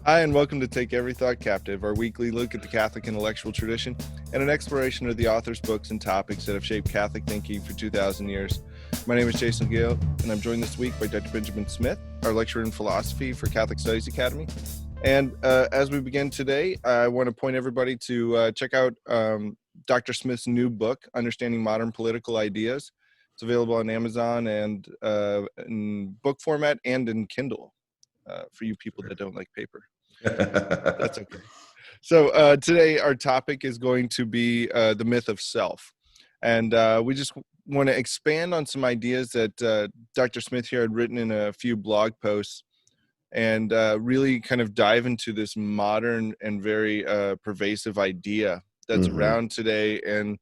Hi, and welcome to Take Every Thought Captive, our weekly look at the Catholic intellectual tradition and an exploration of the author's books and topics that have shaped Catholic thinking for 2,000 years. My name is Jason Gale, and I'm joined this week by Dr. Benjamin Smith, our lecturer in philosophy for Catholic Studies Academy. And as we begin today, I want to point everybody to check out Dr. Smith's new book, Understanding Modern Political Ideas. It's available on Amazon and in book format and in Kindle for you people that don't like paper. That's okay. So today our topic is going to be the myth of self. And we just want to expand on some ideas that Dr. Smith here had written in a few blog posts and really kind of dive into this modern and very pervasive idea that's around today. And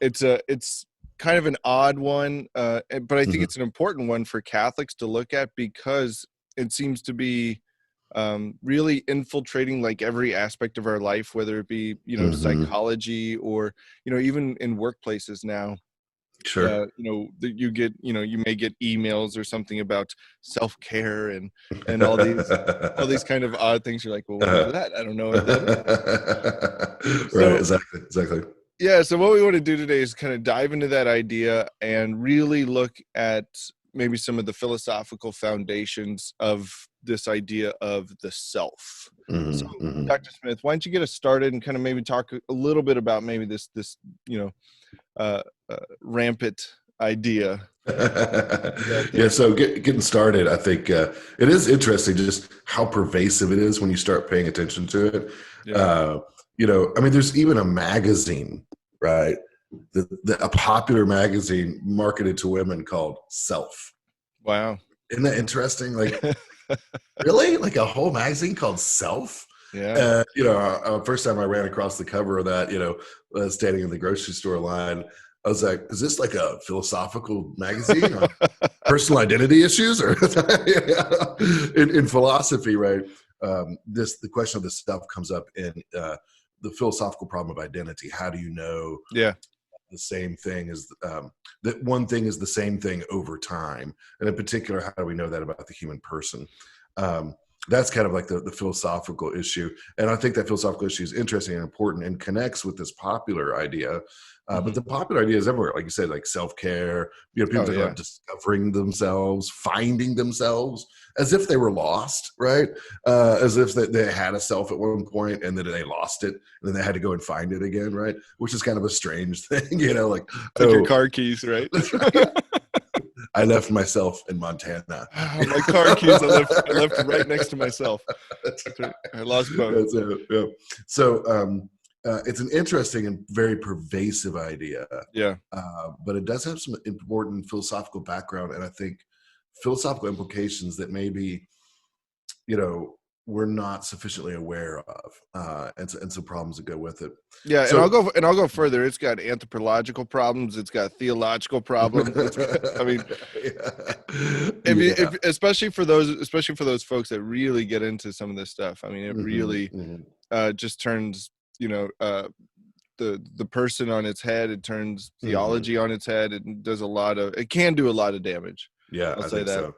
it's kind of an odd one, but I think it's an important one for Catholics to look at because it seems to be really infiltrating like every aspect of our life, whether it be, psychology or, even in workplaces now. Sure. You may get emails or something about self-care and all these kind of odd things. You're like, well, what is that? I don't know what that is. Right. Exactly. Yeah. So what we want to do today is kind of dive into that idea and really look at maybe some of the philosophical foundations of this idea of the self. Dr. Smith, why don't you get us started and kind of maybe talk a little bit about maybe this rampant idea. So getting started, I think it is interesting just how pervasive it is when you start paying attention to it. There's even a magazine, right? A popular magazine marketed to women called Self. Wow. Isn't that interesting? Like, really? Like a whole magazine called Self? Yeah. First time I ran across the cover of that, standing in the grocery store line, I was like, is this like a philosophical magazine on personal identity issues? Or in philosophy, right? The question of the self comes up in the philosophical problem of identity. How do you know the same thing is that one thing is the same thing over time? And in particular, how do we know that about the human person? That's kind of like the philosophical issue. And I think that philosophical issue is interesting and important and connects with this popular idea. But the popular idea is everywhere. Like you said, like self-care, people talk about discovering themselves, finding themselves as if they were lost, right? As if they had a self at one point and then they lost it and then they had to go and find it again, right? Which is kind of a strange thing, like your car keys, right? I left myself in Montana. My car keys, I left right next to myself. I lost both. So it's an interesting and very pervasive idea. Yeah. But it does have some important philosophical background, and I think philosophical implications that maybe, we're not sufficiently aware of, and some problems that go with it. Yeah, so, and I'll go further. It's got anthropological problems. It's got theological problems. Especially for those folks that really get into some of this stuff. I mean, it really just turns the person on its head. It turns theology on its head. It can do a lot of damage. Yeah, I'll say that.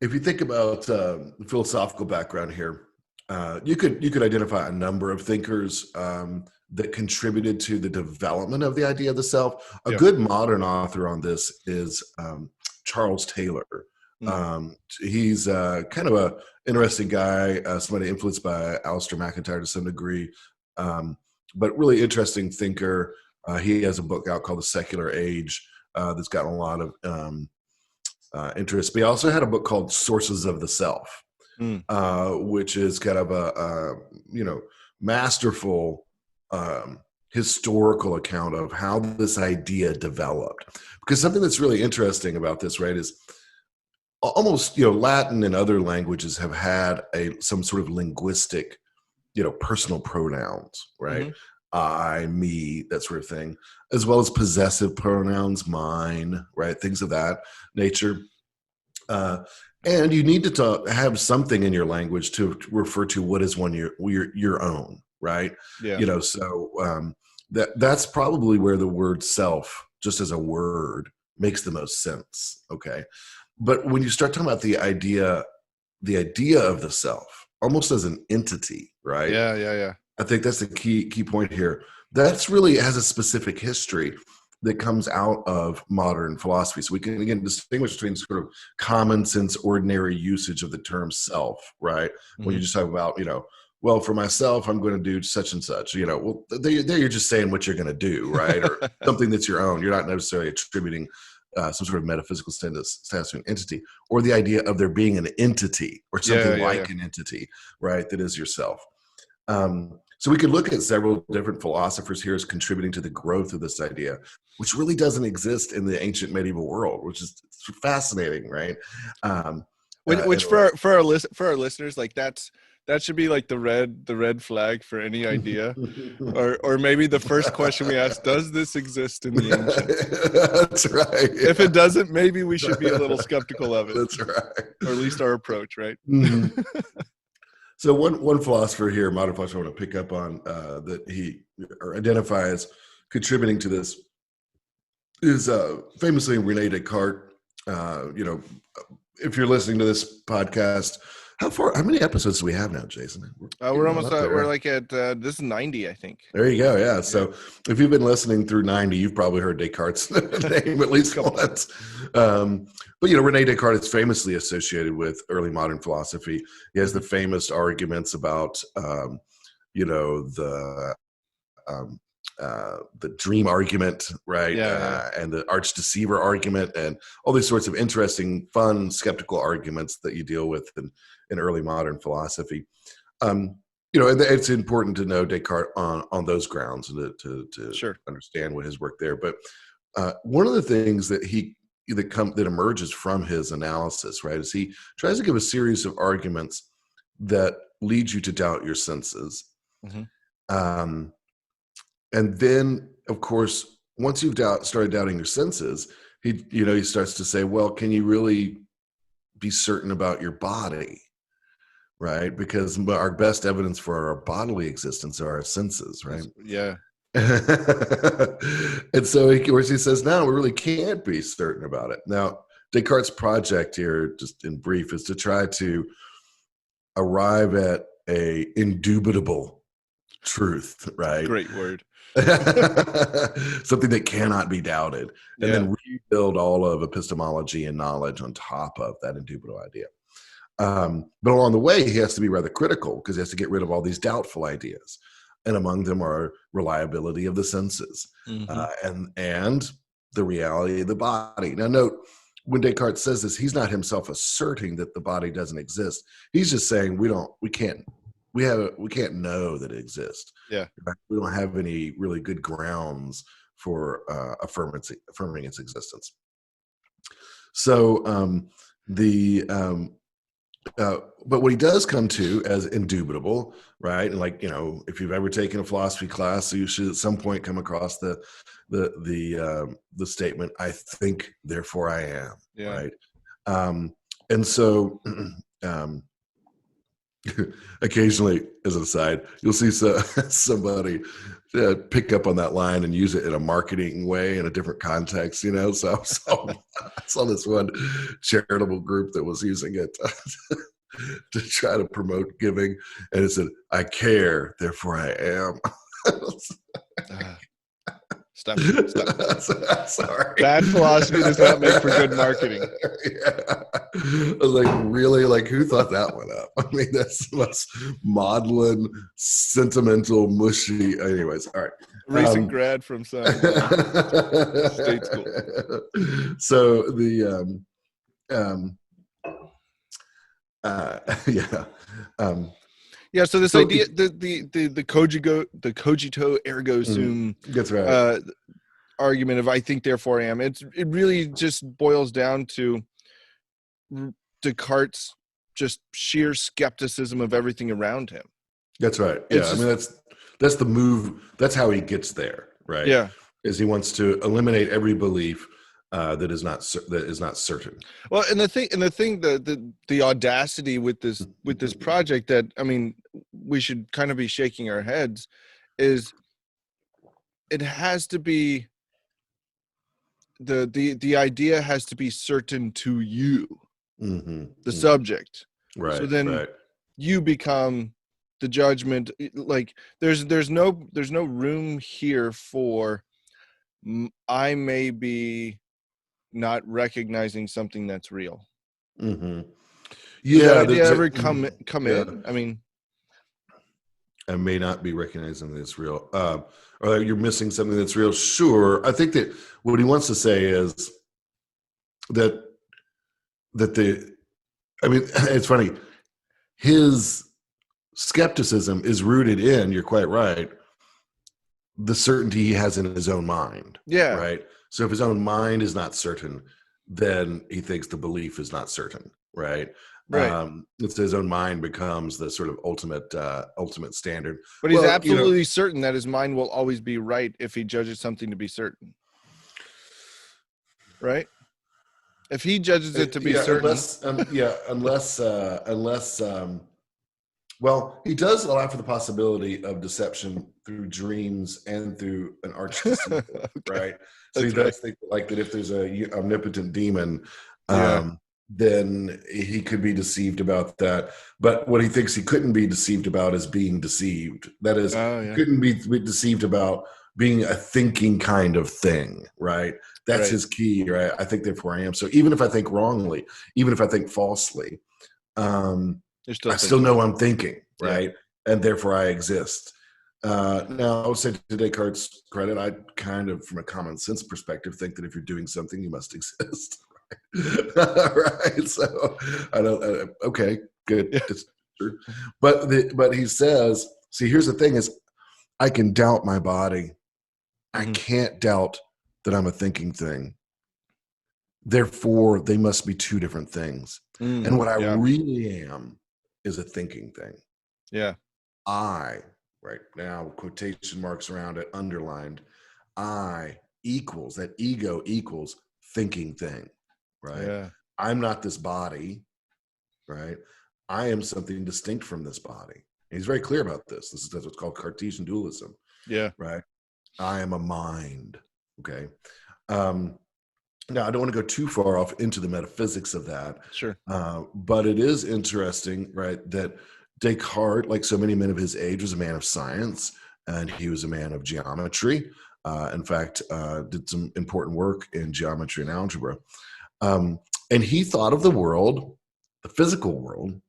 If you think about the philosophical background here, you could identify a number of thinkers that contributed to the development of the idea of the self. A good modern author on this is Charles Taylor. He's kind of a interesting guy, somebody influenced by Alasdair MacIntyre to some degree, but really interesting thinker. He has a book out called The Secular Age that's gotten a lot of interest. But he also had a book called Sources of the Self, which is kind of a masterful historical account of how this idea developed. Because something that's really interesting about this, right, is almost, Latin and other languages have had some sort of linguistic, personal pronouns, right? I, me, that sort of thing, as well as possessive pronouns, mine, right? Things of that nature. And you need to have something in your language to refer to what is your own, right? Yeah. That's probably where the word self, just as a word, makes the most sense. Okay. But when you start talking about the idea of the self, almost as an entity, right? Yeah. I think that's the key point here. That's really has a specific history that comes out of modern philosophy. So we can again distinguish between sort of common sense, ordinary usage of the term self, right? When you just talk about, well, for myself, I'm going to do such and such. Well, there you're just saying what you're going to do, right? Or something that's your own. You're not necessarily attributing some sort of metaphysical status to an entity, or the idea of there being an entity or something like an entity, right? That is yourself. So we could look at several different philosophers here as contributing to the growth of this idea, which really doesn't exist in the ancient medieval world, which is fascinating, right? Which for our listeners, like that should be like the red flag for any idea, or maybe the first question we ask: does this exist in the ancients? That's right. Yeah. If it doesn't, maybe we should be a little skeptical of it. That's right. Or at least our approach, right? Mm-hmm. So one philosopher here, modern philosopher, I want to pick up on that he or identify as contributing to this is famously Rene Descartes. If you're listening to this podcast, how many episodes do we have now, Jason? We're almost we're like at this is 90, I think. There you go. Yeah. So if you've been listening through 90, you've probably heard Descartes' name at least once. But Rene Descartes is famously associated with early modern philosophy. He has the famous arguments about the dream argument, right? And the arch deceiver argument, and all these sorts of interesting, fun, skeptical arguments that you deal with in early modern philosophy. And it's important to know Descartes on those grounds and to understand what his work there. But one of the things that that emerges from his analysis, right, is he tries to give a series of arguments that lead you to doubt your senses. Mm-hmm. And then, of course, once you've started doubting your senses, he starts to say, well, can you really be certain about your body, right? Because our best evidence for our bodily existence are our senses, right? Yeah. And so, of course, he says, no, we really can't be certain about it. Now, Descartes' project here, just in brief, is to try to arrive at a indubitable truth, right? Great word. Something that cannot be doubted, and then rebuild all of epistemology and knowledge on top of that indubitable idea. But along the way, he has to be rather critical because he has to get rid of all these doubtful ideas, and among them are reliability of the senses, and the reality of the body. Now, note when Descartes says this, he's not himself asserting that the body doesn't exist. He's just saying we can't know that it exists. Yeah, we don't have any really good grounds for affirming its existence. So but what he does come to as indubitable, right? And if you've ever taken a philosophy class, you should at some point come across the statement, "I think, therefore I am." Yeah. Right. And so. Occasionally, as an aside, you'll see somebody pick up on that line and use it in a marketing way in a different context, So I saw this one charitable group that was using it to try to promote giving, and it said, "I care, therefore I am." Stop. Sorry. Bad philosophy does not make for good marketing. Yeah. I was like, really? Like, who thought that one up? I mean, that's the most maudlin, sentimental, mushy. Anyways, all right. Recent grad from some state school. So so this idea, the cogito ergo sum, that's right, argument of "I think, therefore I am." It really just boils down to Descartes' just sheer skepticism of everything around him. That's right. Yeah, I mean that's the move. That's how he gets there, right? Yeah, is he wants to eliminate every belief that is not certain. Well, and the audacity with this project that, I mean, we should kind of be shaking our heads is it has to be the idea has to be certain to you, the Mm. subject. Right. So then Right. you become the judgment. Like there's no room here for I may be not recognizing something that's real. Mm-hmm. Does that Yeah. idea ever come Yeah. in? I mean, I may not be recognizing that it's real, or you're missing something that's real. Sure. I think that what he wants to say is that the. I mean, it's funny. His skepticism is rooted in. You're quite right. The certainty he has in his own mind. yeah, Right. So if his own mind is not certain, then he thinks the belief is not certain. Right. right. It's his own mind becomes the sort of ultimate standard. But he's Well, absolutely certain that his mind will always be right if he judges something to be certain. Right? If he judges it to be certain. Unless well, he does allow for the possibility of deception through dreams and through an arch deceiver, Okay, right? So he that's does right. think like that if there's a omnipotent demon, Yeah. then he could be deceived about that. But what he thinks he couldn't be deceived about is being deceived. That is, Oh, he yeah. couldn't be deceived about being a thinking kind of thing, right? That's Right. his key, right? I think therefore I am. So even if I think wrongly, even if I think falsely, You're still I still thinking. know I'm thinking, Yeah. right? And therefore I exist. Now, I would say to Descartes' credit, I kind of, from a common sense perspective, think that if you're doing something, you must exist. Right? So I don't. Okay, good. Yeah. That's true. But he says, see, here's the thing: is I can doubt my body. I Mhm. can't doubt that I'm a thinking thing. Therefore, they must be two different things. And what I Yeah. really am is a thinking thing. Yeah. I, right now, quotation marks around it, underlined, I equals, that ego equals thinking thing, right? Yeah. I'm not this body, right? I am something distinct from this body. And he's very clear about this. That's what's called Cartesian Dualism, Yeah. right? I am a mind, okay? Now, I don't want to go too far off into the metaphysics of that, Sure. but it is interesting, right, that Descartes, like so many men of his age, was a man of science, and he was a man of geometry. In fact, did some important work in geometry and algebra. And he thought of the world, the physical world,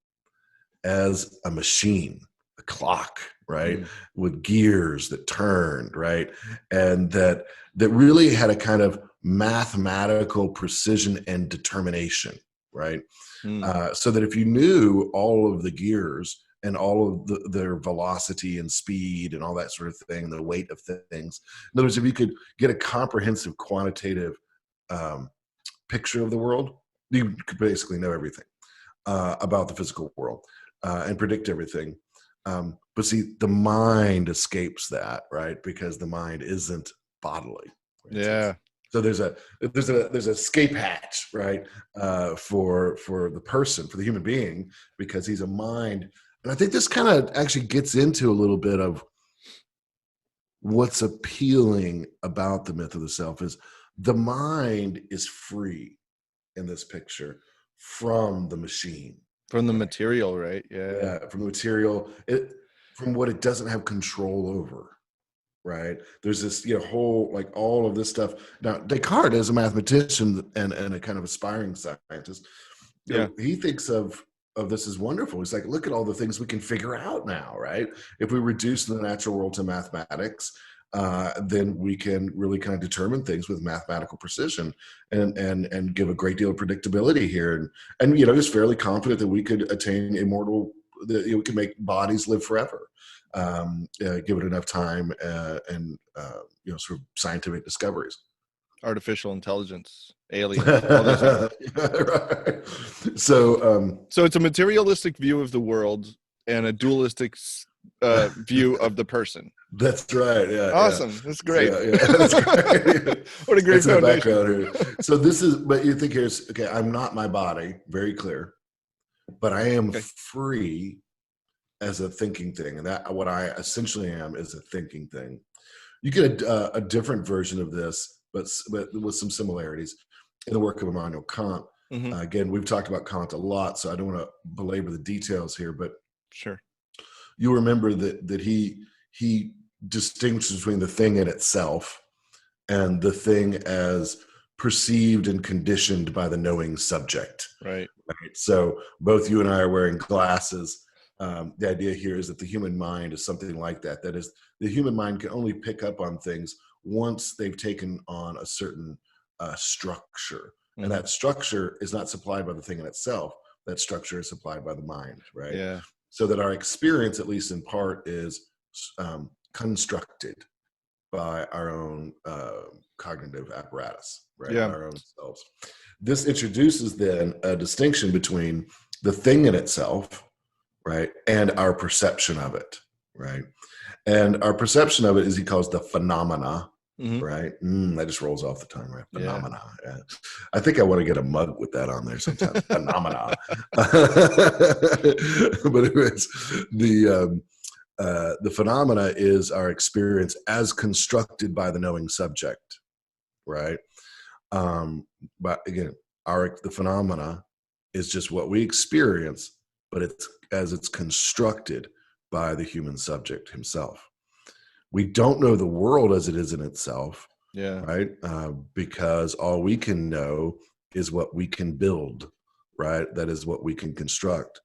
as a machine, a clock, right, with gears that turned, right, and that really had a kind of mathematical precision and determination, right, so that if you knew all of the gears and all of their velocity and speed and all that sort of thing, the weight of things, in other words, if you could get a comprehensive quantitative picture of the world, you could basically know everything about the physical world and predict everything. But see, the mind escapes that, right? Because the mind isn't bodily. Right? Yeah. So there's a escape hatch, right, for the person, for the human being, because he's a mind. And I think this kind of actually gets into a little bit of what's appealing about the myth of the self is the mind is free in this picture from the machine, From the right? material, right? Yeah. Yeah, from the material, from what it doesn't have control over, right? There's this, whole, like, all of this stuff. Now, Descartes, as a mathematician and a kind of aspiring scientist, Yeah. he thinks of this as wonderful. He's like, look at all the things we can figure out now, right? If we reduce the natural world to mathematics, then we can really kind of determine things with mathematical precision and give a great deal of predictability here. And he's fairly confident that we could attain immortal, that we can make bodies live forever, give it enough time and sort of scientific discoveries. Artificial intelligence, aliens, all these things. Right. So it's a materialistic view of the world and a dualistic view of the person. that's right. Yeah. Awesome. Yeah. That's great. Yeah, that's great. What a great It's in the foundation. background here. So this is, but you think here's, okay, I'm not my body, very clear, but I am free as a thinking thing. And that, what I essentially am, is a thinking thing. You get a different version of this but with some similarities in the work of Immanuel Kant. Again, we've talked about Kant a lot, so I don't want to belabor the details here, but sure, you remember that he distinguishes between the thing in itself and the thing as perceived and conditioned by the knowing subject. right. So both you and I are wearing glasses. The idea here is that the human mind is something like that. That is, the human mind can only pick up on things once they've taken on a certain structure. And that structure is not supplied by the thing in itself. That structure is supplied by the mind, right? Yeah. So that our experience, at least in part, is constructed by our own cognitive apparatus, right? Yeah. Our own selves. This introduces then a distinction between the thing in itself, right, and our perception of it, right? And our perception of it is he calls the phenomena, right? That just rolls off the tongue, right? Phenomena. Yeah. I think I want to get a mug with that on there sometime. Phenomena. But anyways, the phenomena is our experience as constructed by the knowing subject, right? But again, the phenomena is just what we experience, but it's constructed by the human subject himself. We don't know the world as it is in itself, right? Because all we can know is what we can build, right? That is what we can construct.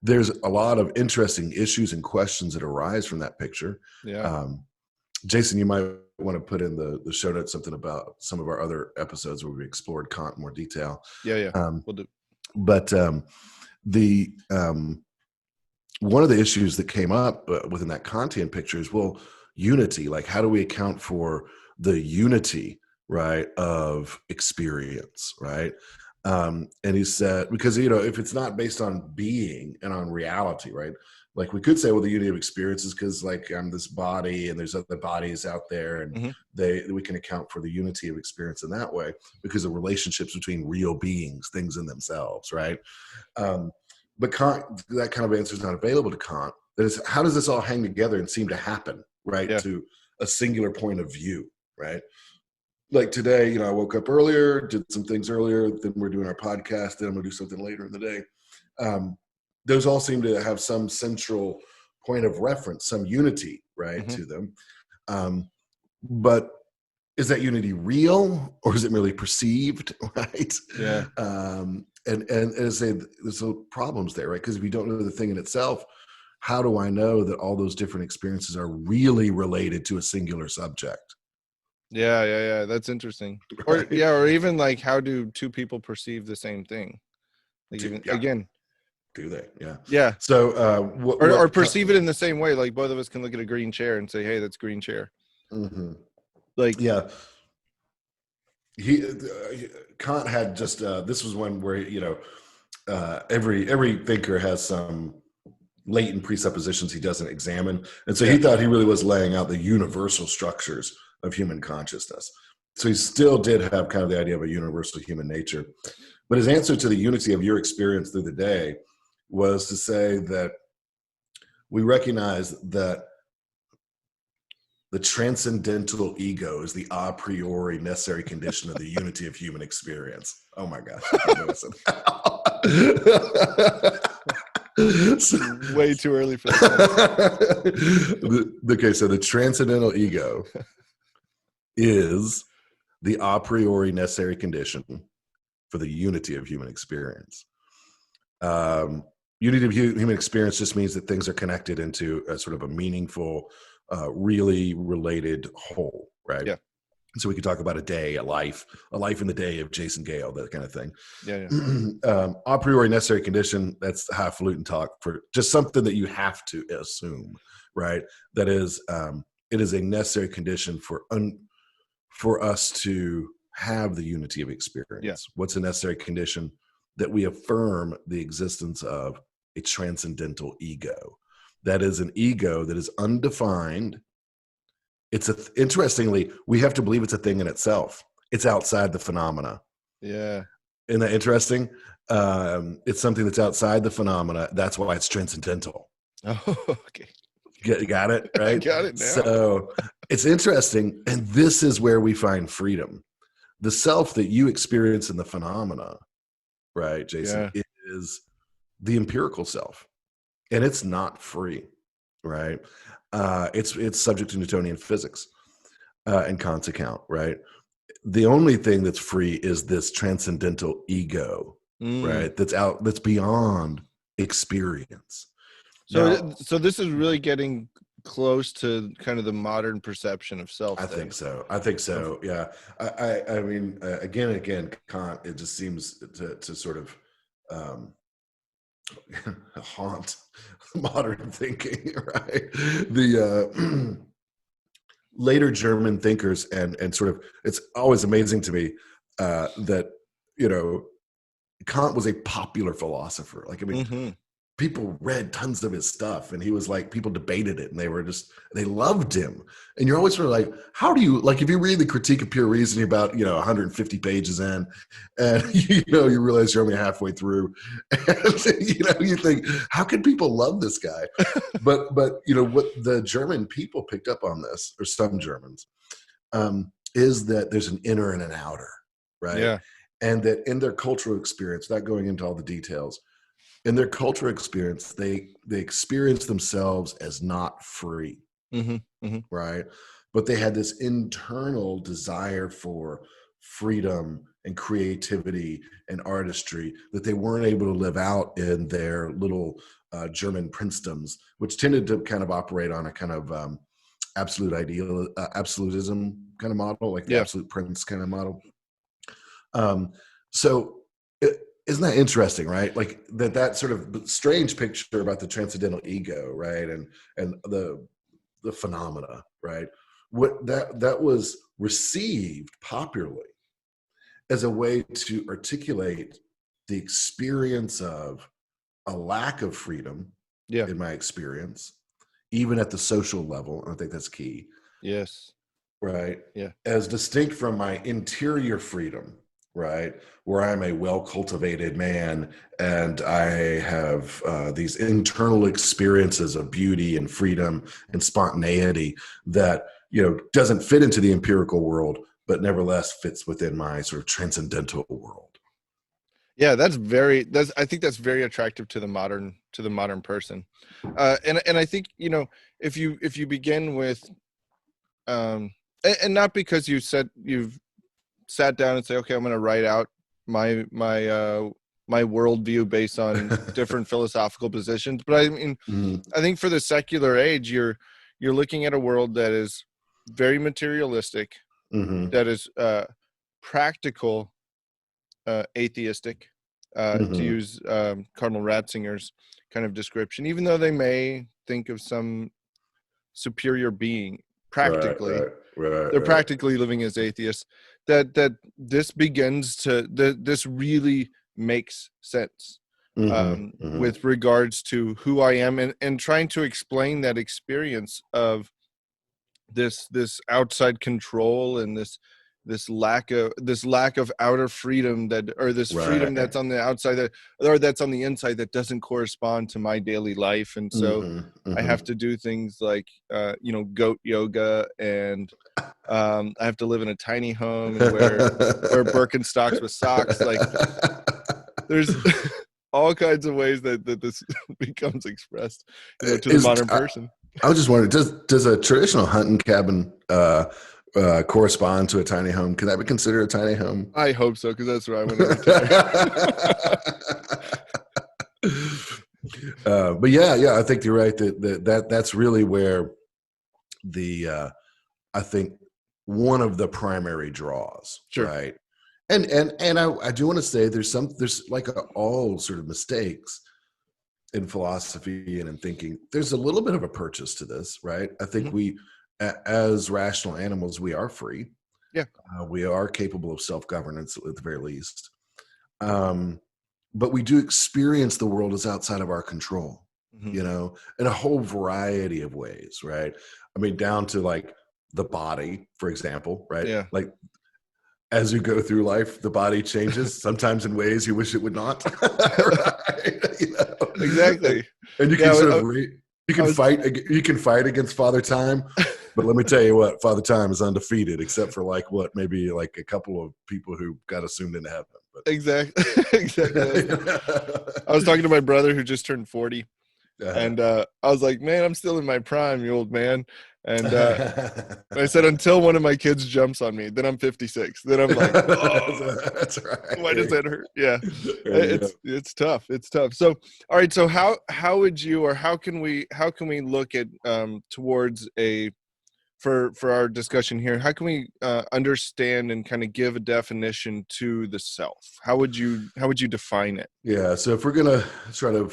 There's a lot of interesting issues and questions that arise from that picture. Jason, you might want to put in the show notes something about some of our other episodes where we explored Kant in more detail. We'll do. But one of the issues that came up within that Kantian picture is, well, unity. Like, how do we account for the unity, right, of experience, right? And he said, because, if it's not based on being and on reality, right? Like, we could say, well, the unity of experience is because, like, I'm this body and there's other bodies out there, and we can account for the unity of experience in that way because of relationships between real beings, things in themselves, right? But Kant, that kind of answer is not available to Kant. That is, how does this all hang together and seem to happen, right, to a singular point of view, right? Like today, I woke up earlier, did some things earlier, then we're doing our podcast, then I'm gonna do something later in the day. Those all seem to have some central point of reference, some unity, right, to them. But is that unity real, or is it merely perceived, right? And as I say, there's some problems there, right? Because if you don't know the thing in itself, how do I know that all those different experiences are really related to a singular subject? Yeah. That's interesting. Right. Or even like, how do two people perceive the same thing? Like, again, do they? Yeah. So, or perceive it in the same way. Like, both of us can look at a green chair and say, "Hey, that's green chair." Like, Kant had just this was one where every thinker has some latent presuppositions he doesn't examine, and so he thought he really was laying out the universal structures of human consciousness. So he still did have kind of the idea of a universal human nature, but his answer to the unity of your experience through the day was to say that we recognize that the transcendental ego is the a priori necessary condition of the unity of human experience. Oh my gosh. Way too early for that. Okay, so the transcendental ego is the a priori necessary condition for the unity of human experience. Unity of human experience just means that things are connected into a sort of a meaningful, really related whole, right? So we could talk about a life in the day of Jason Gale, that kind of thing. A priori necessary condition, that's highfalutin talk for just something that you have to assume, right? That is, it is a necessary condition for us to have the unity of experience. What's a necessary condition? That we affirm the existence of a transcendental ego. That is an ego that is undefined. Interestingly, we have to believe it's a thing in itself. It's outside the phenomena. Isn't that interesting? It's something that's outside the phenomena. That's why it's transcendental. Oh, okay. Got it, I right? got it now. So it's interesting. And this is where we find freedom. The self that you experience in the phenomena, right, Jason, Yeah. is the empirical self. And it's not free, right? It's subject to Newtonian physics and Kant's account, right? The only thing that's free is this transcendental ego, right? That's beyond experience. Now, So this is really getting close to kind of the modern perception of self. I think so. I think so. Yeah. I mean, again and again, Kant, it just seems to sort of haunt modern thinking, right? The later German thinkers and sort of, it's always amazing to me that, you know, Kant was a popular philosopher. Like, I mean, people read tons of his stuff, and he was like, people debated it, and they loved him. And you're always sort of like, how do you, like, if you read the Critique of Pure Reasoning about, 150 pages in, and you realize you're only halfway through, and you think, how can people love this guy? but what the German people picked up on this, or some Germans, is that there's an inner and an outer, right? Yeah. And that in their cultural experience, not going into all the details, in their cultural experience, they experience themselves as not free, right? But they had this internal desire for freedom and creativity and artistry that they weren't able to live out in their little German princedoms, which tended to kind of operate on a kind of absolutism kind of model, like the absolute prince kind of model. Isn't that interesting, right? Like that sort of strange picture about the transcendental ego, right? And the phenomena, right? What that was received popularly as a way to articulate the experience of a lack of freedom, in my experience, even at the social level. And I think that's key. Yes. Right. Yeah. As distinct from my interior freedom, right, where I'm a well-cultivated man and I have these internal experiences of beauty and freedom and spontaneity that doesn't fit into the empirical world, but nevertheless fits within my sort of transcendental world. Yeah, I think that's very attractive to the modern person, and I think if you begin with, and not because you've sat down and say, okay, I'm going to write out my worldview based on different philosophical positions. But I mean, I think for the secular age, you're looking at a world that is very materialistic, that is practical, atheistic, to use Cardinal Ratzinger's kind of description, even though they may think of some superior being practically. They're practically living as atheists. That this begins to this really makes sense with regards to who I am, and trying to explain that experience of this outside control and this lack of outer freedom, freedom that's on the outside or that's on the inside that doesn't correspond to my daily life. And so I have to do things like goat yoga, and I have to live in a tiny home and wear Birkenstocks with socks. Like, there's all kinds of ways that this becomes expressed to the modern person. I was just wondering, does a traditional hunting cabin correspond to a tiny home? Can that be considered a tiny home? I hope so, because that's where I want to retire. But yeah, I think you're right that's really where I think one of the primary draws, right? And I do want to say there's like all sort of mistakes in philosophy and in thinking. There's a little bit of a purchase to this, right? I think we, as rational animals, we are free. Yeah, we are capable of self-governance at the very least. But we do experience the world as outside of our control, in a whole variety of ways, right? I mean, down to like the body, for example, right? Yeah. Like, as you go through life, the body changes, sometimes in ways you wish it would not. Right? Exactly. And you can You can fight against Father Time, but let me tell you what, Father Time is undefeated, except for maybe a couple of people who got assumed into heaven. But Exactly. I was talking to my brother who just turned 40, and I was like, man, I'm still in my prime, you old man. And I said, until one of my kids jumps on me, then I'm 56. Then I'm like, oh, that's right. Why does that hurt? Yeah, it's tough. It's tough. So, all right. So how would you, or how can we look at towards for our discussion here? How can we understand and kind of give a definition to the self? How would you define it? Yeah. So if we're gonna try to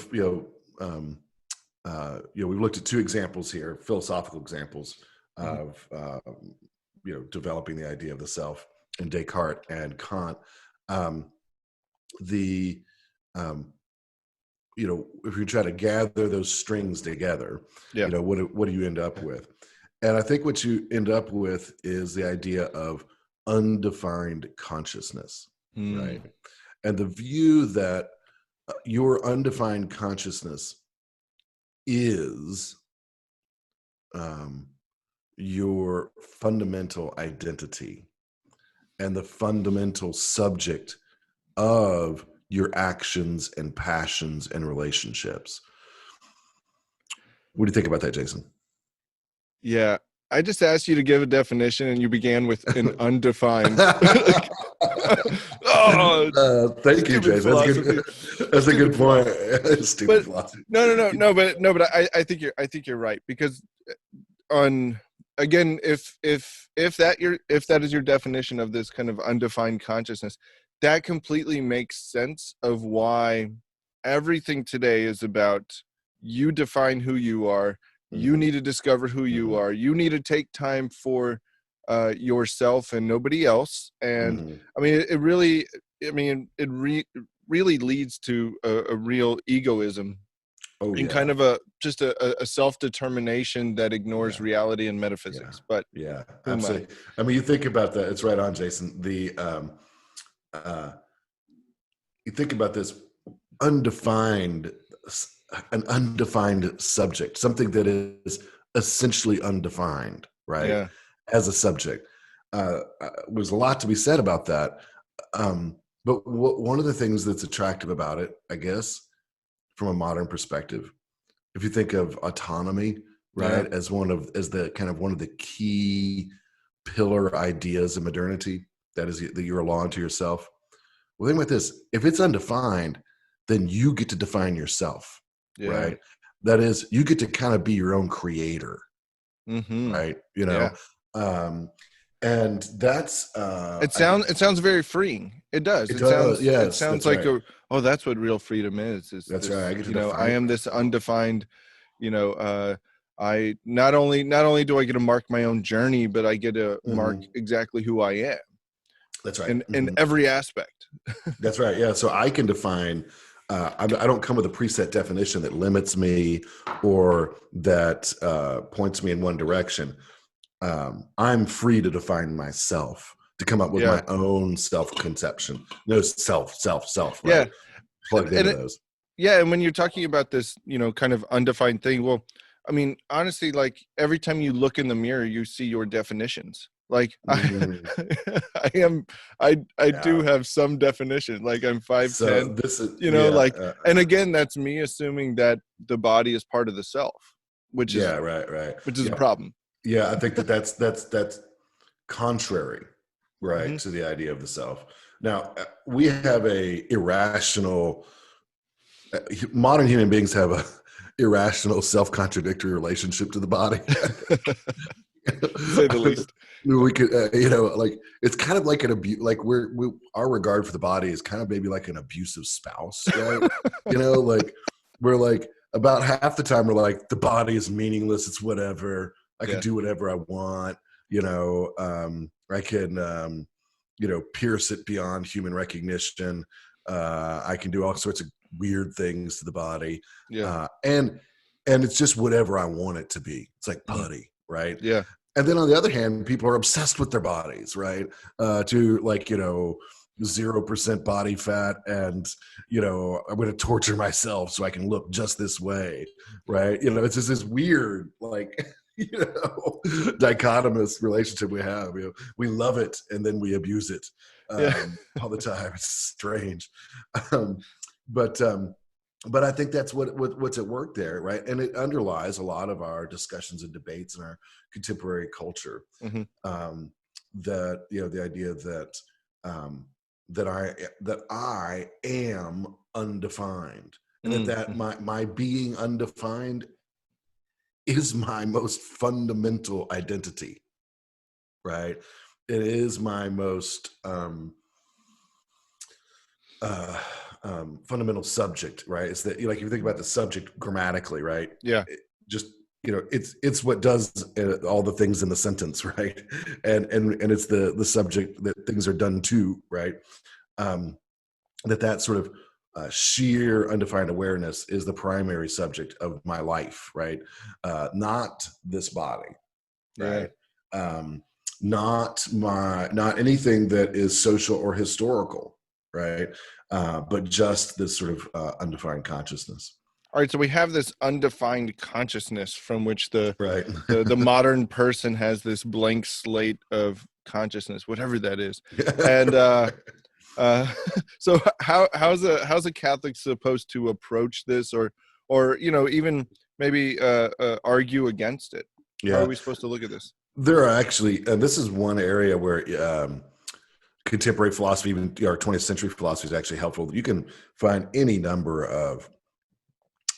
we've looked at two examples here, philosophical examples of developing the idea of the self in Descartes and Kant. If you try to gather those strings together, what do you end up with? And I think what you end up with is the idea of undefined consciousness, right? And the view that your undefined consciousness is your fundamental identity and the fundamental subject of your actions and passions and relationships. What do you think about that, Jason? Yeah, I just asked you to give a definition and you began with an undefined. Thank you, Jason. That's a good point. Stupid philosophy. No, but I think you're right, because if that is your definition of this kind of undefined consciousness, that completely makes sense of why everything today is about you define who you are. You need to discover who you are. You need to take time for yourself and nobody else. And I mean, it really leads to a real egoism and kind of a self-determination that ignores reality and metaphysics. But absolutely. I mean, you think about that. It's right on, Jason. You think about this an undefined subject, something that is essentially undefined, right? Yeah. As a subject. There's a lot to be said about that. But one of the things that's attractive about it, I guess, from a modern perspective, if you think of autonomy, right, as one of the key pillar ideas of modernity, that is that you're a law unto yourself. Well, think about this. If it's undefined, then you get to define yourself, right? That is, you get to kind of be your own creator, right? And that's it sounds very freeing. It does. It sounds like that's what real freedom is. That's right. I get to I am this undefined. I not only do I get to mark my own journey, but I get to mark exactly who I am. That's right. In every aspect. That's right. Yeah. So I can define. I don't come with a preset definition that limits me or that points me in one direction. I'm free to define myself, to come up with my own self-conception. No self, right? Yeah. Plugged into those. Yeah. And when you're talking about this, kind of undefined thing, well, I mean, honestly, like every time you look in the mirror, you see your definitions. Like I do have some definition. Like I'm 5'10", and again, that's me assuming that the body is part of the self, which is which is a problem. Yeah, I think that's contrary, right, to the idea of the self. Now, we have a irrational. Modern human beings have a irrational, self-contradictory relationship to the body. Say the least. We could, it's kind of like an abuse. Like our regard for the body is kind of maybe like an abusive spouse, right? We're like about half the time we're like, the body is meaningless. It's whatever. I can do whatever I want. I can, pierce it beyond human recognition. I can do all sorts of weird things to the body. Yeah. And it's just whatever I want it to be. It's like putty, right? Yeah. And then on the other hand, people are obsessed with their bodies, right? To 0% body fat, and I'm going to torture myself so I can look just this way, right? It's just this weird, like, dichotomous relationship we have. We love it and then we abuse it all the time. It's strange, um, but I think that's what's at work there, right? And it underlies a lot of our discussions and debates in our contemporary culture. Mm-hmm. That the idea that that I am undefined, and that my being undefined is my most fundamental identity, right? It is my most fundamental subject, right? It's that, like, if you think about the subject grammatically, right? Yeah. It's what does all the things in the sentence, right? And it's the subject that things are done to, right? That sort of sheer undefined awareness is the primary subject of my life, right? Not this body, right? Not anything that is social or historical, right? But just this sort of undefined consciousness. All right, so we have this undefined consciousness from which the right. the modern person has this blank slate of consciousness, whatever that is. And so how's a Catholic supposed to approach this, or even maybe argue against it? Yeah. How are we supposed to look at this? There are actually, this is one area where contemporary philosophy, even our 20th century philosophy, is actually helpful. You can find any number of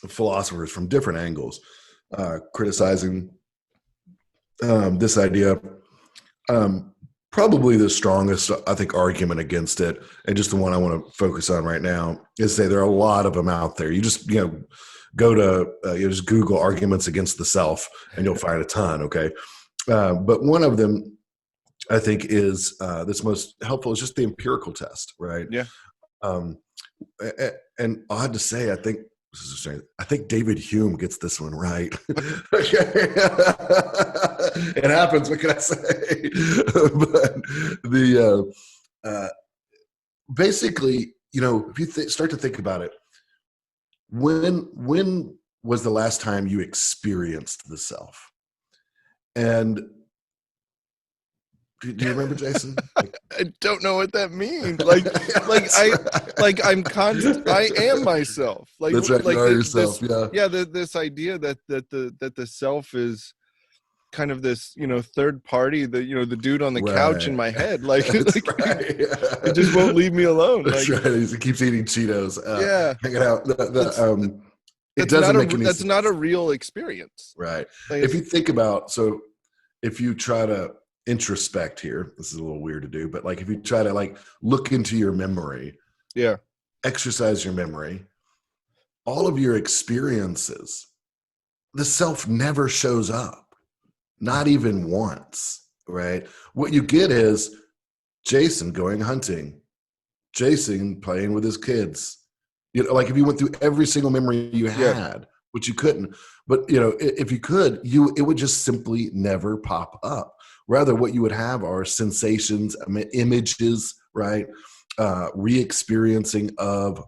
philosophers from different angles criticizing this idea. Probably the strongest, I think, argument against it, and just the one I want to focus on right now, is say there are a lot of them out there. You just go to just Google arguments against the self, and you'll find a ton. Okay, but one of them, I think, is that's most helpful, is just the empirical test, right? Yeah. And I have to say, I think David Hume gets this one right. It happens. What can I say? But basically, if you start to think about it, when was the last time you experienced the self? And do you remember, Jason? I don't know what that means. I am myself. Like, that's right. Like you are yourself. This idea that the self is kind of this, third party, the dude on the couch in my head. Like, it just won't leave me alone. That's right. He keeps eating Cheetos. Hanging out. That's not a real experience. Right. If you think about, if you try to introspect here, this is a little weird to do, but like, if you try to look into your memory, exercise your memory, all of your experiences, the self never shows up, not even once, right? What you get is Jason going hunting, Jason playing with his kids. Like, if you went through every single memory you had, which you couldn't, but if you could, it would just simply never pop up. Rather, what you would have are sensations, images, right? Re-experiencing of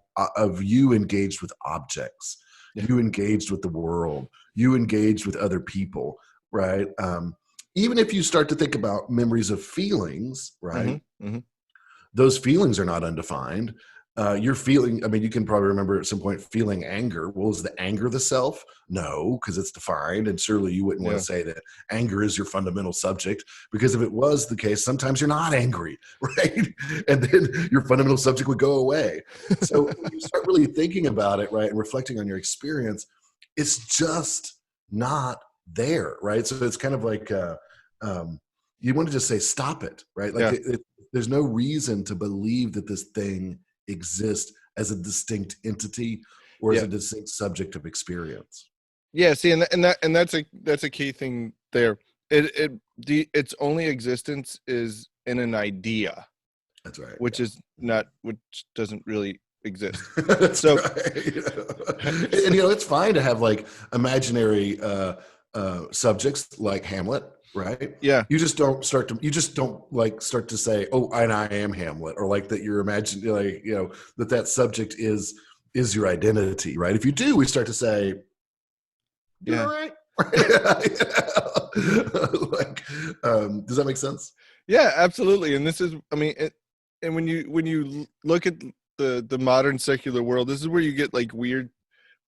you engaged with objects, you engaged with the world, you engaged with other people, right? Even if you start to think about memories of feelings, right? Mm-hmm. Those feelings are not undefined. You're feeling, you can probably remember at some point feeling anger. Well, is the anger the self? No, because it's defined. And surely you wouldn't want to say that anger is your fundamental subject, because if it was the case, sometimes you're not angry, right? And then your fundamental subject would go away. So when you start really thinking about it, right, and reflecting on your experience, it's just not there, right? So it's kind of like, you want to just say, stop it, right? Like there's no reason to believe that this thing exist as a distinct entity or as a distinct subject of experience. See, and that's a key thing there. Its only existence is in an idea. That's right. Which doesn't really exist. That's right. And it's fine to have imaginary subjects like Hamlet, right? Yeah. You just don't start to say, oh, and I am Hamlet, or like that you're imagining, like, that subject is your identity, right? If you do, we start to say, you're all right. Does that make sense? Yeah, absolutely. And this is, I mean, and when you look at the modern secular world, this is where you get like weird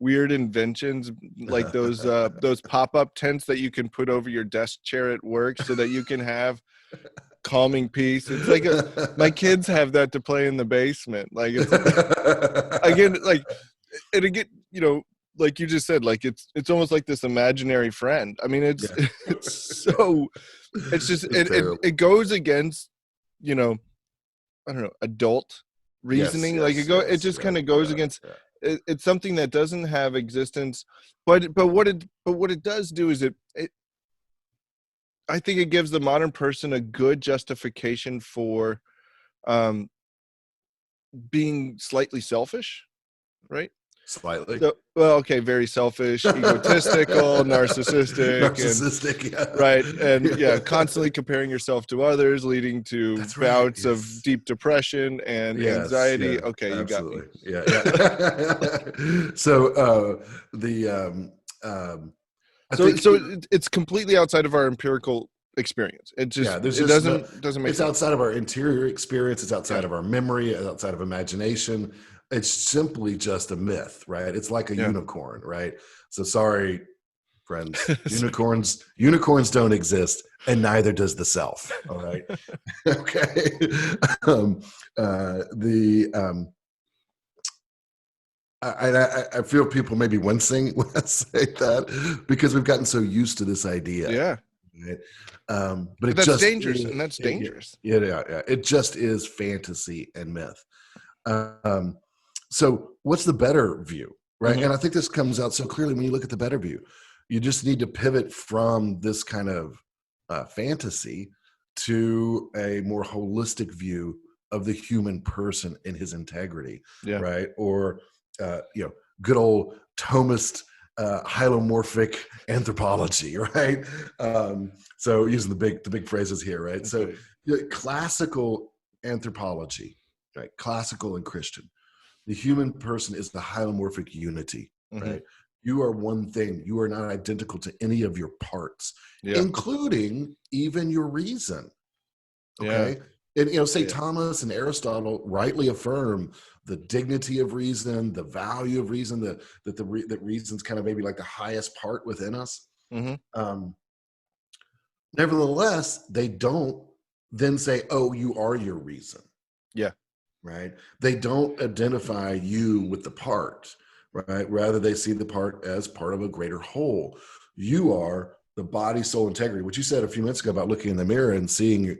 inventions, like those pop-up tents that you can put over your desk chair at work so that you can have calming peace. It's like my kids have that to play in the basement. Like, it's again, like, and again, like you just said, like it's almost like this imaginary friend. I mean, it's so, it's just it goes against, I don't know, adult reasoning. It just kind of goes against. It's something that doesn't have existence, but what it does do is it I think it gives the modern person a good justification for being slightly selfish, right? Slightly. So, well, okay, very selfish, egotistical, narcissistic, yeah. Right, and constantly comparing yourself to others, leading to bouts of deep depression and anxiety. Yeah, okay, absolutely. You got me. Yeah. So it's completely outside of our empirical experience. It just doesn't make it's sense. outside of our interior experience. It's outside of our memory. It's outside of imagination. It's simply just a myth, right? It's like a unicorn, right? So sorry, friends, unicorns don't exist, and neither does the self. All right. Okay. I feel people may be wincing when I say that, because we've gotten so used to this idea. Yeah. Right? But that's dangerous, and that's dangerous. Yeah. It just is fantasy and myth. So what's the better view, right? Mm-hmm. And I think this comes out so clearly when you look at the better view. You just need to pivot from this kind of fantasy to a more holistic view of the human person in his integrity, right? Or good old Thomist hylomorphic anthropology, right? So using the big phrases here, right? Okay. So classical anthropology, right? Classical and Christian. The human person is the hylomorphic unity, right? You are one thing. You are not identical to any of your parts, including even your reason. Okay. And St. Thomas and Aristotle rightly affirm the dignity of reason, the value of reason, that reason's kind of maybe like the highest part within us. Nevertheless, they don't then say, oh, you are your reason. Yeah. Right. They don't identify you with the part, right? Rather, they see the part as part of a greater whole. You are the body, soul, integrity, which you said a few minutes ago about looking in the mirror and seeing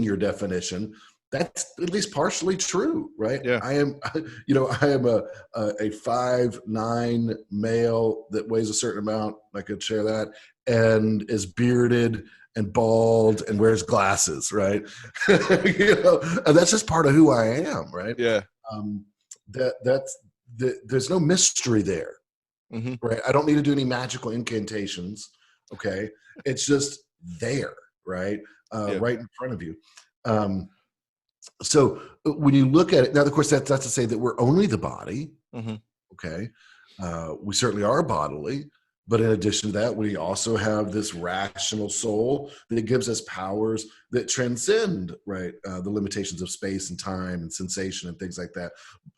your definition. That's at least partially true, right? Yeah. I am a 5'9" male that weighs a certain amount. I could share that, and is bearded and bald and wears glasses, right? And that's just part of who I am, right? Yeah. There's no mystery there, right? I don't need to do any magical incantations. Okay, it's just there, right? Right in front of you. So when you look at it now, of course, that's not to say that we're only the body. Okay, we certainly are bodily. But in addition to that, we also have this rational soul that gives us powers that transcend, right, the limitations of space and time and sensation and things like that.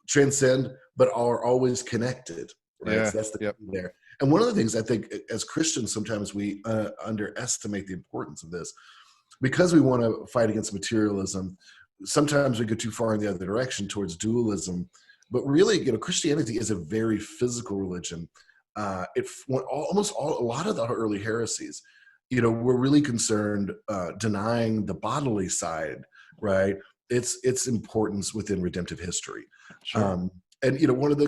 Transcend, but are always connected, right? Yeah. So that's the key there. And one of the things I think as Christians, sometimes we underestimate the importance of this. Because we want to fight against materialism, sometimes we go too far in the other direction towards dualism. But really, Christianity is a very physical religion. A lot of the early heresies, were really concerned denying the bodily side, right? Its importance within redemptive history. Sure. And one of the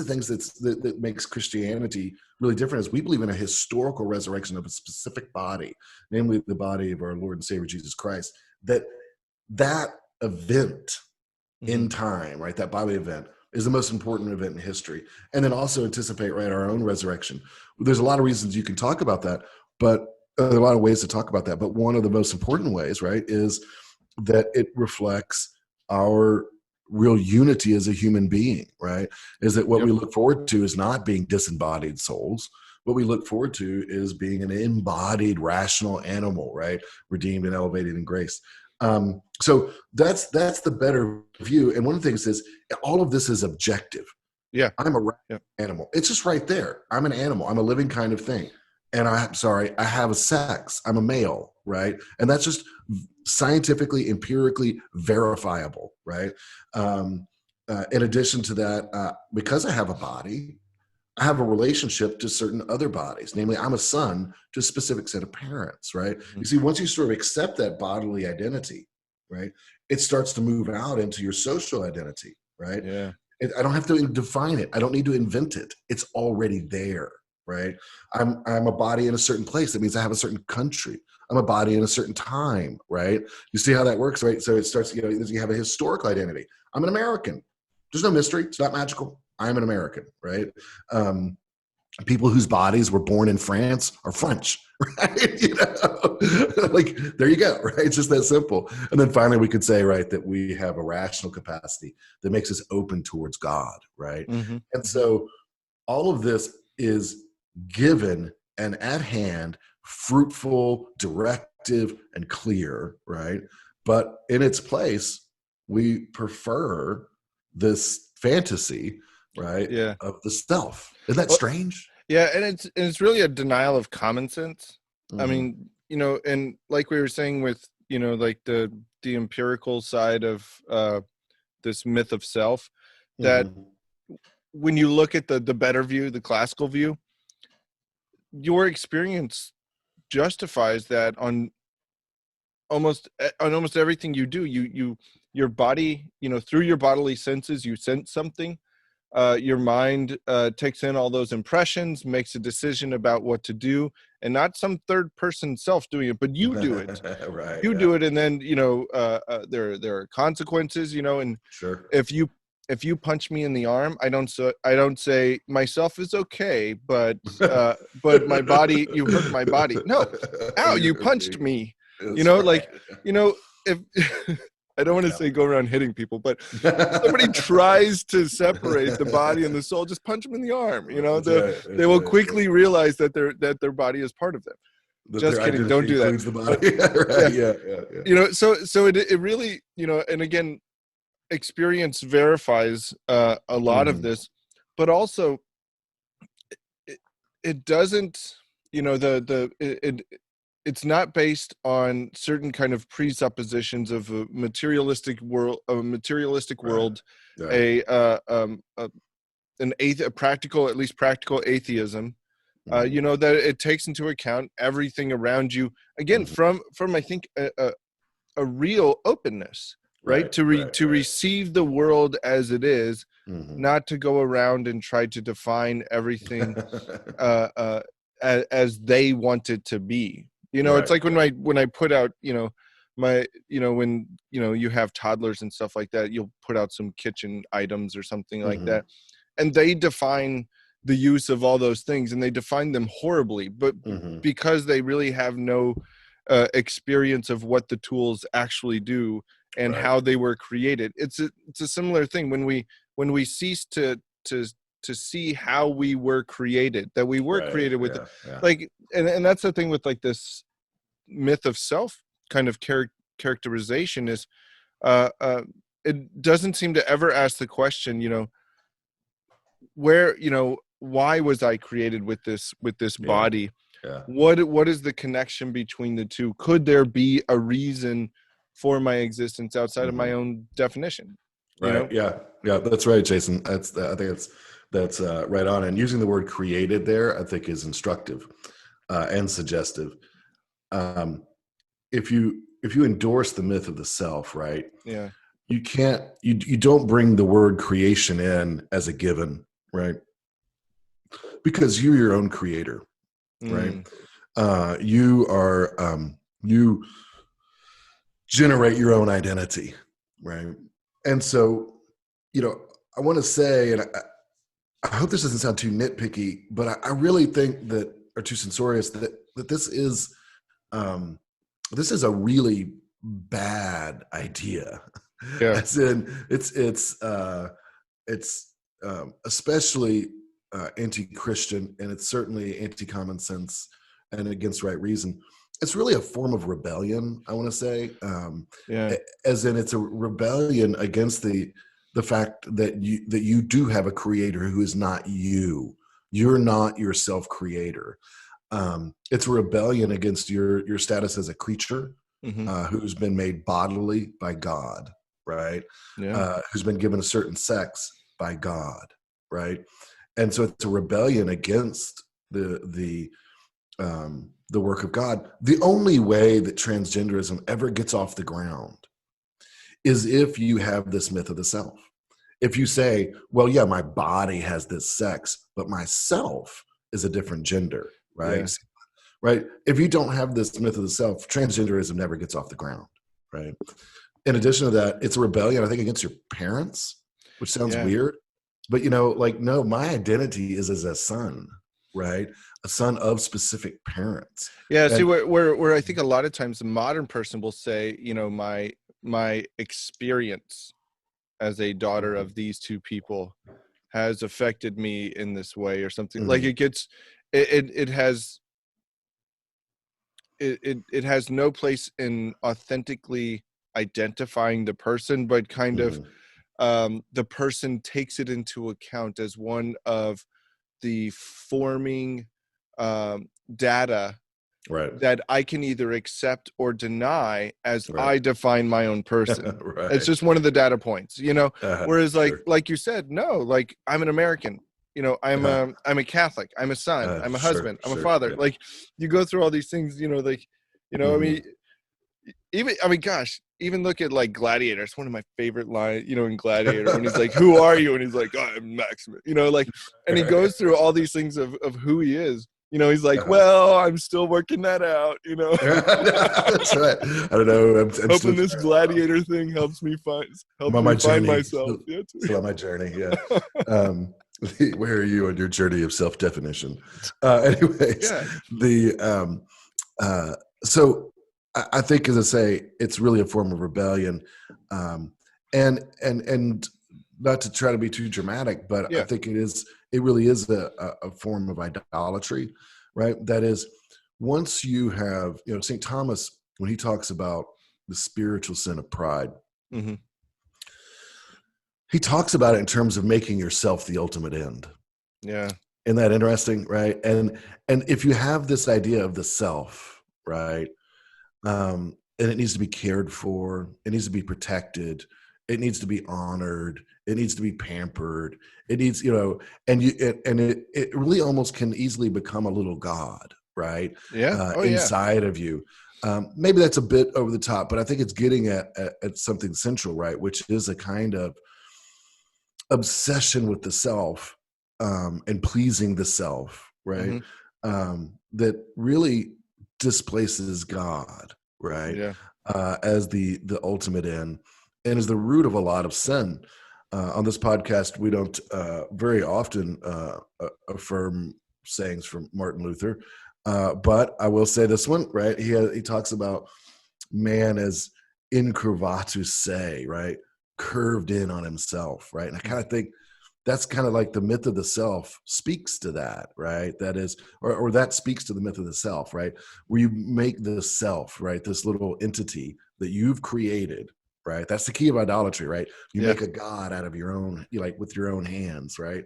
things that makes Christianity really different is we believe in a historical resurrection of a specific body, namely the body of our Lord and Savior Jesus Christ. That event in time, right? That bodily event is the most important event in history. And then also anticipate, right, our own resurrection. There's a lot of reasons you can talk about that, but there are a lot of ways to talk about that, but one of the most important ways, right, is that it reflects our real unity as a human being, right? Is that what we look forward to is not being disembodied souls. What we look forward to is being an embodied, rational animal, right? Redeemed and elevated in grace. So that's the better view. And one of the things is all of this is objective. Yeah. I'm a animal. It's just right there. I'm an animal. I'm a living kind of thing. And I'm sorry, I have a sex. I'm a male, right? And that's just scientifically, empirically verifiable, right? In addition to that, because I have a body, I have a relationship to certain other bodies. Namely, I'm a son to a specific set of parents, right? Mm-hmm. You see, once you sort of accept that bodily identity, right, it starts to move out into your social identity, right? Yeah. I don't have to define it. I don't need to invent it. It's already there, right? I'm a body in a certain place. That means I have a certain country. I'm a body in a certain time, right? You see how that works, right? So it starts, you have a historical identity. I'm an American. There's no mystery. It's not magical. I'm an American, right? People whose bodies were born in France are French, right? Like, there you go, right? It's just that simple. And then finally we could say, right, that we have a rational capacity that makes us open towards God, right? Mm-hmm. And so all of this is given and at hand, fruitful, directive, and clear, right? But in its place, we prefer this fantasy, right? Yeah. Of the self. Isn't that strange? Yeah, and it's really a denial of common sense. Mm-hmm. I mean, and like we were saying with, like the empirical side of this myth of self, that when you look at the better view, the classical view, your experience justifies that on almost everything you do. Your body, through your bodily senses, you sense something. Your mind takes in all those impressions, makes a decision about what to do, and not some third person self doing it, but you do it. Right. You do it, and then there are consequences. And Sure. if you punch me in the arm, I don't say myself is okay, but my body, you hurt my body. No, ow, you punched me. If I don't want to say go around hitting people, but if somebody tries to separate the body and the soul, just punch them in the arm. They will quickly realize that their body is part of them. Just kidding. Don't do that. The body. Right. Yeah. So it really, and again, experience verifies a lot of this, but also it doesn't, it's not based on certain kind of presuppositions of a materialistic world, right. A practical, at least practical atheism, that it takes into account everything around you. Again, from I think a real openness, right? To receive the world as it is, not to go around and try to define everything as they want it to be. It's like when I put out, when you have toddlers and stuff like that, you'll put out some kitchen items or something like that, and they define the use of all those things, and they define them horribly, but because they really have no experience of what the tools actually do and how they were created. It's a similar thing when we cease to see how we were created, that we were created with like, and that's the thing with like this myth of self kind of characterization is it doesn't seem to ever ask the question, where, why was I created with this body? What is the connection between the two? Could there be a reason for my existence outside of my own definition? Yeah, that's right, Jason. I think that's right on. And using the word created there, I think, is instructive and suggestive. If you endorse the myth of the self, right? Yeah. You don't bring the word creation in as a given, right? Because you're your own creator, right? You are you generate your own identity, right? And so, I want to say, and I hope this doesn't sound too nitpicky, but I really think that, or too censorious, that this is this is a really bad idea. Yeah. As in, it's especially anti-Christian, and it's certainly anti-common sense and against right reason. It's really a form of rebellion, I want to say, Yeah. as in it's a rebellion against the fact that you do have a creator who is not you. You're not your self-creator. It's a rebellion against your status as a creature who's been made bodily by God, right? Yeah. Who's been given a certain sex by God, right? And so it's a rebellion against the work of God. The only way that transgenderism ever gets off the ground is if you have this myth of the self. If you say, well, yeah, my body has this sex, but myself is a different gender, right? Yeah. Right. If you don't have this myth of the self, transgenderism never gets off the ground, right? In addition to that, it's a rebellion, I think, against your parents, which sounds Yeah. weird. But, no, my identity is as a son, right? A son of specific parents. Yeah. See, And where I think a lot of times the modern person will say, my experience as a daughter of these two people has affected me in this way or something. Like it has no place in authentically identifying the person, but kind of the person takes it into account as one of the forming data right. that I can either accept or deny as Right. I define my own person. Right. It's just one of the data points, whereas Sure. like you said, no, like I'm an American, I'm a Catholic, I'm a son, I'm a husband, I'm a father. Yeah. Like you go through all these things, I mean, gosh, even look at like Gladiator. It's one of my favorite lines, in Gladiator when he's like, who are you? And he's like, oh, I'm Maximus, and he goes through all these things of who he is. He's like, well, I'm still working that out, That's right. I don't know. I'm hoping still, this gladiator thing helps me find journey. myself. Still on my journey. Yeah. Where are you on your journey of self-definition? Anyways, so I think, as I say, it's really a form of rebellion, and not to try to be too dramatic, but I think it really is a form of idolatry, right? That is, once you have, St. Thomas, when he talks about the spiritual sin of pride, he talks about it in terms of making yourself the ultimate end. Yeah. Isn't that interesting, right? And if you have this idea of the self, right, and it needs to be cared for, it needs to be protected, it needs to be honored, it needs to be pampered, it needs, and it really almost can easily become a little god, right? Yeah. Inside of you. Maybe that's a bit over the top, but I think it's getting at something central, right? Which is a kind of obsession with the self, and pleasing the self, right? That really displaces God, right? Yeah. As the ultimate end, and is the root of a lot of sin. On this podcast, we don't very often affirm sayings from Martin Luther, but I will say this one, right? He talks about man as incurvatus se, right? Curved in on himself, right? And I kind of think that's kind of like the myth of the self speaks to that, right? That is, or that speaks to the myth of the self, right? Where you make the self, right? This little entity that you've created, right? That's the key of idolatry, right? You make a god out of your own, like with your own hands, right?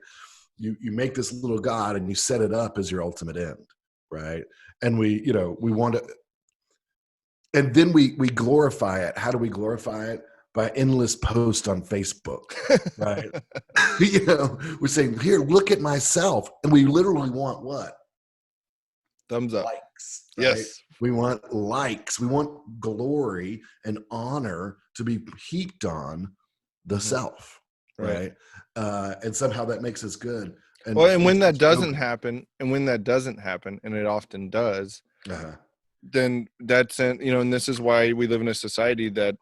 You make this little god and you set it up as your ultimate end, right? And we want to, and then we glorify it. How do we glorify it? By endless posts on Facebook, right? We're saying, here, look at myself. And we literally want what? Thumbs up. Likes. Right? Yes. We want likes. We want glory and honor to be heaped on the self, right? And somehow that makes us good. And when that doesn't happen, and it often does, then that's, and this is why we live in a society that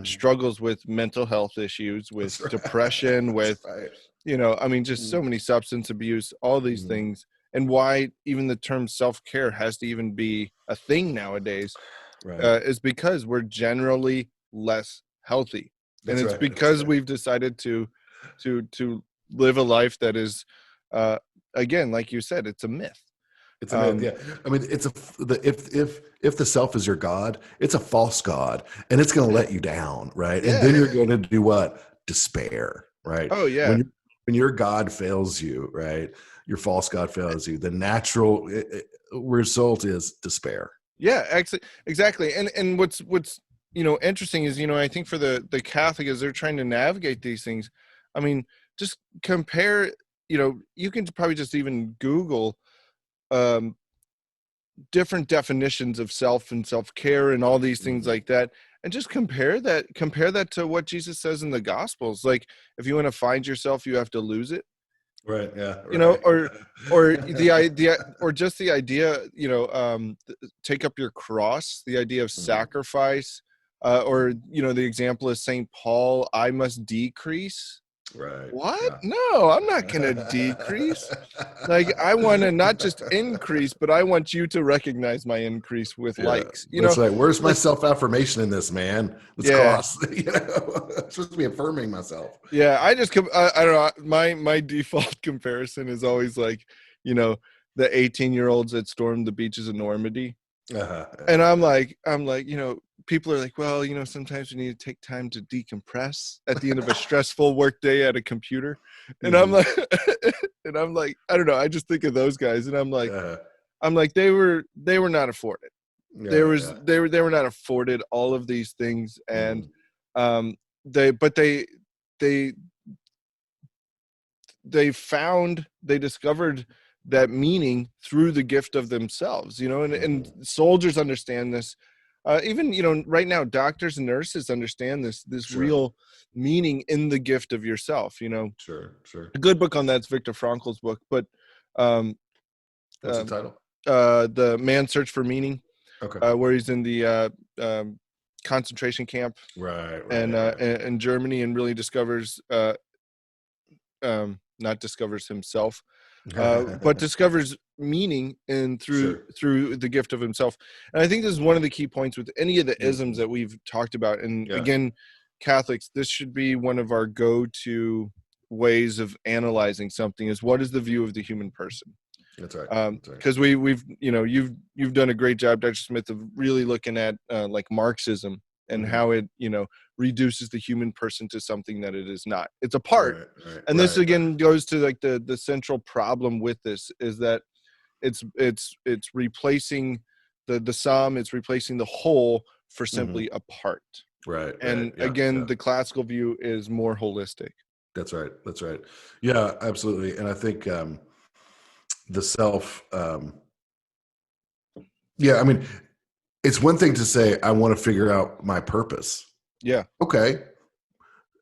struggles with mental health issues, with depression, with, just so many substance abuse, all these things. and why even the term self-care has to even be a thing nowadays, Right. is because we're generally less healthy. And That's it's right. That's because right. we've decided to live a life that is, again, like you said, it's a myth. It's a myth. Yeah. I mean, if the self is your God, it's a false God, and it's going to let you down, right? And Yeah. then you're going to do what? Despair, right? Oh yeah. When your God fails you, right? Your false God fails you. The natural result is despair. Yeah, exactly. And what's interesting is, I think for the Catholic, as they're trying to navigate these things, I mean, just compare, you can probably just even Google different definitions of self and self-care and all these things like that, and just compare that to what Jesus says in the Gospels. Like, if you want to find yourself, you have to lose it. Right. Yeah. Right. Or the idea, or just the idea, take up your cross, the idea of sacrifice, or the example is St. Paul, I must decrease. Right. What? Yeah. No, I'm not going to decrease. Like, I want to not just increase, but I want you to recognize my increase with Yeah, likes. that's right. Where's my Like, self-affirmation in this, man? Let's yeah, cross. I'm supposed to be affirming myself. yeah. I don't know. My default comparison is always like, the 18-year-olds that stormed the beaches of Normandy. And I'm like, people are like, well, sometimes we need to take time to decompress at the end of a stressful work day at a computer. And I'm like, I don't know. I just think of those guys, and I'm like, they were not afforded. They were not afforded all of these things, and they discovered that meaning through the gift of themselves, and soldiers understand this. Even, right now, doctors and nurses understand this Sure. real meaning in the gift of yourself. Sure. A good book on that's Viktor Frankl's book, but What's the title? The Man's Search for Meaning, Okay. where he's in the concentration camp, Right. in Germany, and really discovers, not discovers himself, but discovers meaning through the gift of himself. And I think this is one of the key points with any of the isms that we've talked about. And again, Catholics, this should be one of our go-to ways of analyzing something: is what is the view of the human person. That's right. Because we've you've done a great job, Dr. Smith, of really looking at like Marxism and how it reduces the human person to something that it is not. It's a part. And this again goes to like the central problem with this, is that it's replacing the sum, it's replacing the whole for simply a part. Right. And again, the classical view is more holistic. That's right. Yeah, absolutely. And I think the self, I mean, it's one thing to say, I want to figure out my purpose. Yeah. Okay.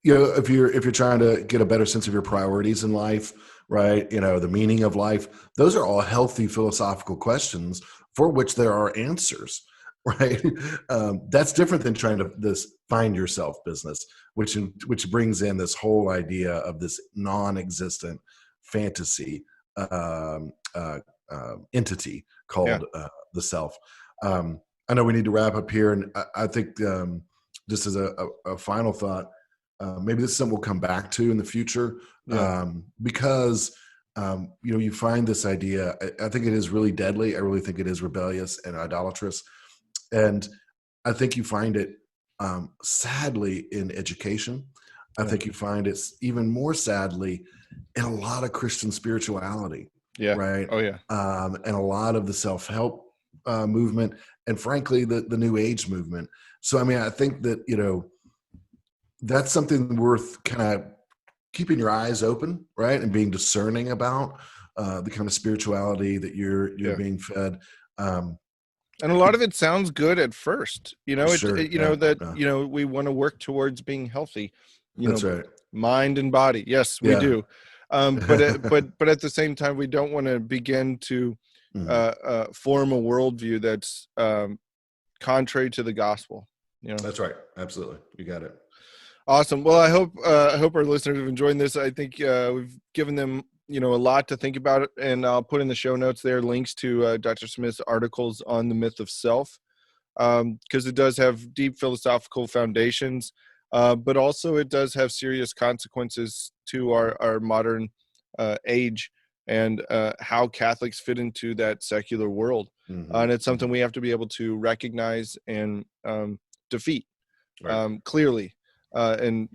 If you're trying to get a better sense of your priorities in life, right? The meaning of life, those are all healthy philosophical questions for which there are answers, right? That's different than trying to this find yourself business, which brings in this whole idea of this non-existent fantasy entity called the self. I know we need to wrap up here, and I think just as a final thought, maybe this is something we'll come back to in the future, because you find this idea. I think it is really deadly. I really think it is rebellious and idolatrous, and I think you find it sadly in education. I think you find it even more sadly in a lot of Christian spirituality. Yeah. Right. Oh yeah. And a lot of the self-help movement, and frankly, the New Age movement. So, I mean, I think that, that's something worth kind of keeping your eyes open, right? And being discerning about the kind of spirituality that you're being fed. And a lot of it sounds good at first, we want to work towards being healthy, That's right. Mind and body. Yes, we do. But at the same time, we don't want to begin to form a worldview that's contrary to the gospel. That's right. Absolutely, you got it. Awesome. Well, I hope our listeners have enjoyed this. I think we've given them a lot to think about, and I'll put in the show notes there links to Dr. Smith's articles on the myth of self, because it does have deep philosophical foundations, but also it does have serious consequences to our modern age, and how Catholics fit into that secular world. And it's something we have to be able to recognize and defeat clearly, and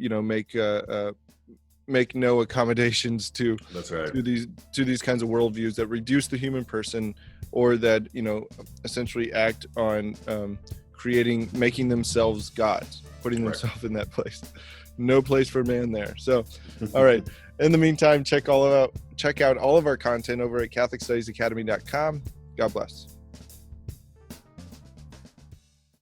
make no accommodations to That's right. to these kinds of worldviews that reduce the human person, or that essentially act on making themselves gods, putting themselves in that place. No place for man there. So, all right. In the meantime, check out all of our content over at CatholicStudiesAcademy.com. God bless.